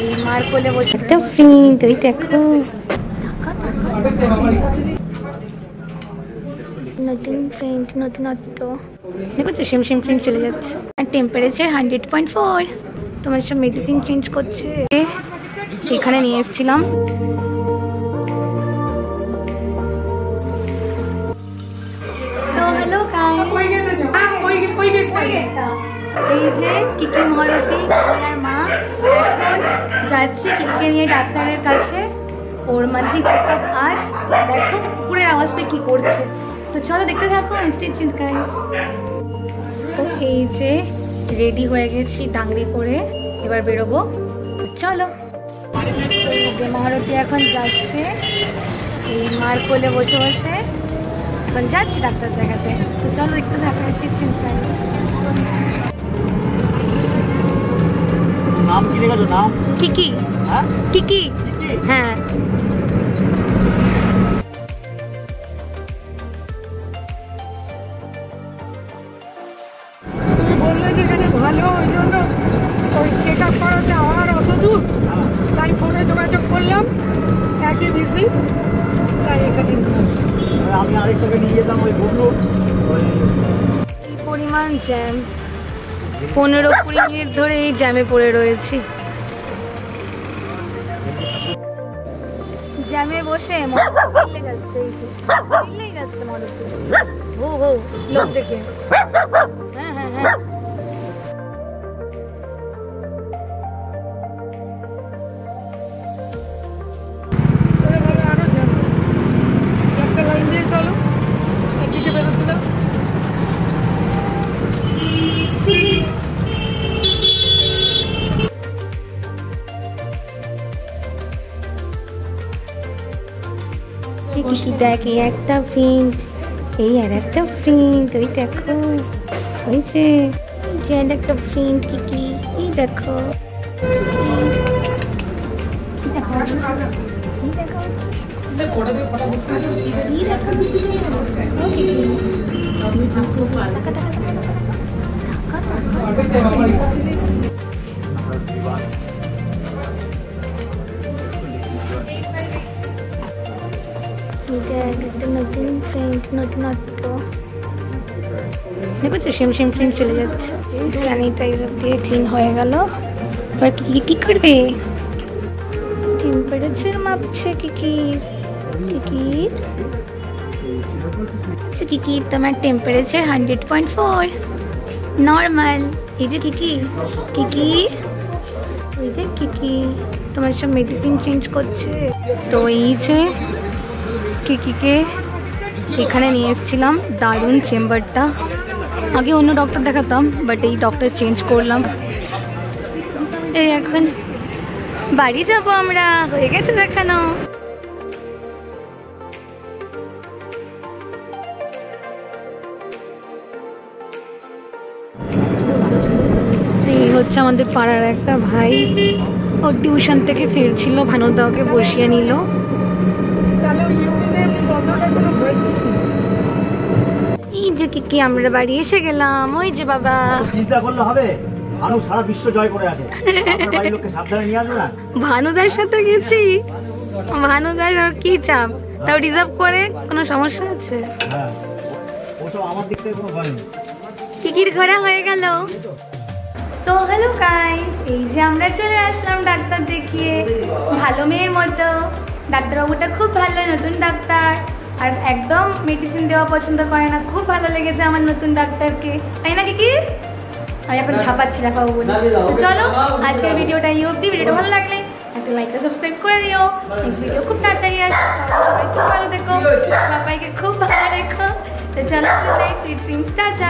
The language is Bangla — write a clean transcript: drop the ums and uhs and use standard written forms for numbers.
এই মার কোলে বসে একটা প্রিন্ট, ওই দেখো নতুন প্রিন্ট, নতুনত্ব দেখো তো, সেম সেম প্রিন্ট চলে যাচ্ছে। আর টেম্পারেচার 100.4। তোমার সব মেডিসিন চেঞ্জ করছে। এখানে নিয়ে এসেছিলাম। তো হ্যালো এই যে কিকি মহারতী আর মা এখন যাচ্ছে কিকিকে নিয়ে ডাক্তারের কাছে। ওর মাঝে চেকআপ আজ। দেখো কুকুরের আওয়াজ পেয়ে কি করছে। তো চলো দেখতে থাকো। তো এই যে রেডি হয়ে গেছি ডাংরি পরে, এবার বেরোবো। চলো। এই যে মহারতী এখন যাচ্ছে এই মার কোলে বসে বসে, এখন যাচ্ছি ডাক্তার দেখাতে। তো চলো দেখতে থাকো। নাম কি রেখেছো? নাম কিকি। কিকি, হ্যাঁ। বললে যেখানে ভালো, ওই জন্য ওই চেক আপ করাতে আমার অত দূর, তাই ফোনে যোগাযোগ করলাম। একই বিজি, তাই এখানে আমি আরেকটাকে নিয়ে যেতাম। ওই বললো এই পরিমাণ জ্যাম, 15-20 মিনিট ধরে এই জ্যামে পড়ে রয়েছি। জ্যামে বসে চিল্লে যাচ্ছে, এই যে চিল্লেই যাচ্ছে মহারতী। হো হো লোক দেখে। হ্যাঁ হ্যাঁ হ্যাঁ। আরো জ্যাম। একটা লাইন দিয়ে চলো, একদিকে বেরোতে দাও। কিকি দেখ, এই একটা প্রিন্ট, এই আর একটা প্রিন্ট, ওই দেখো ওই যে একটা প্রিন্ট কিকি, এই দেখো একটা নতুন প্রিন্ট, নতুনত্ব দেখো তো, সেম সেম প্রিন্ট চলে যাচ্ছে। স্যানিটাইজার দিয়ে ক্লিন হয়ে গেল। এবার কিকি কি করবে? টেম্পারেচার মাপছে কিকির। কিকির আচ্ছা, কিকির তোমার টেম্পারেচার 100.4 নর্মাল। এই যে কিকি, কিকি ওই দেখ কিকি তোমার সব মেডিসিন চেঞ্জ করছে। তো এই যে কিকিকে এখানে নিয়ে এসেছিলাম। দারুণ চেম্বারটা। আগে অন্য ডক্টর দেখাতাম, বাট এই ডক্টর চেঞ্জ করলাম। এই এখন বাড়ি যাবো আমরা, হয়ে গেছে দেখানো। এই হচ্ছে আমাদের পাড়ার একটা ভাই, ওর টিউশন থেকে ফিরছিল, ভানুদা ওকে বসিয়ে নিল। এই যে কিকি আমরা বাড়ি এসে গেলাম। ওই যে বাবা, চিন্তা করলে হবে? ভানু সারা বিশ্ব জয় করে আছে। আপনার বাড়ির লোককে সাবধানে নিয়ে আসবে না? ভানুদার সাথে গেছি। ভানুদার আর কি চাপ, তাও রিজার্ভ করে, কোনো সমস্যা আছে? হ্যাঁ, ওসব আমার দিক থেকে কোনো ভয় নেই। কিকির ঘোরা হয়ে গেল। তো হ্যালো গাইস, এই যে আমরা চলে আসলাম ডাক্তার দেখিয়ে, ভালো মেয়ের মতো। ডাক্তারবাবুটা খুব ভালো, নতুন ডাক্তার, আর একদম মেডিসিন দেওয়া পছন্দ করে না। খুব ভালো লেগেছে আমার নতুন ডাক্তারকে, তাই না কিকি? আমি এখন ঝাপাচ্ছি দেখাবো বলে। তো চলো আজকের ভিডিওটা এই অবধি। ভিডিওটা ভালো লাগলে একটা লাইক আর সাবস্ক্রাইব করে দিও। নেক্সট ভিডিও খুব তাড়াতাড়ি আসবে। সবাই খুব ভালো থেকো, সবাইকে খুব ভালো রেখো। তো চলো, সুইট ড্রিমস, টাটা।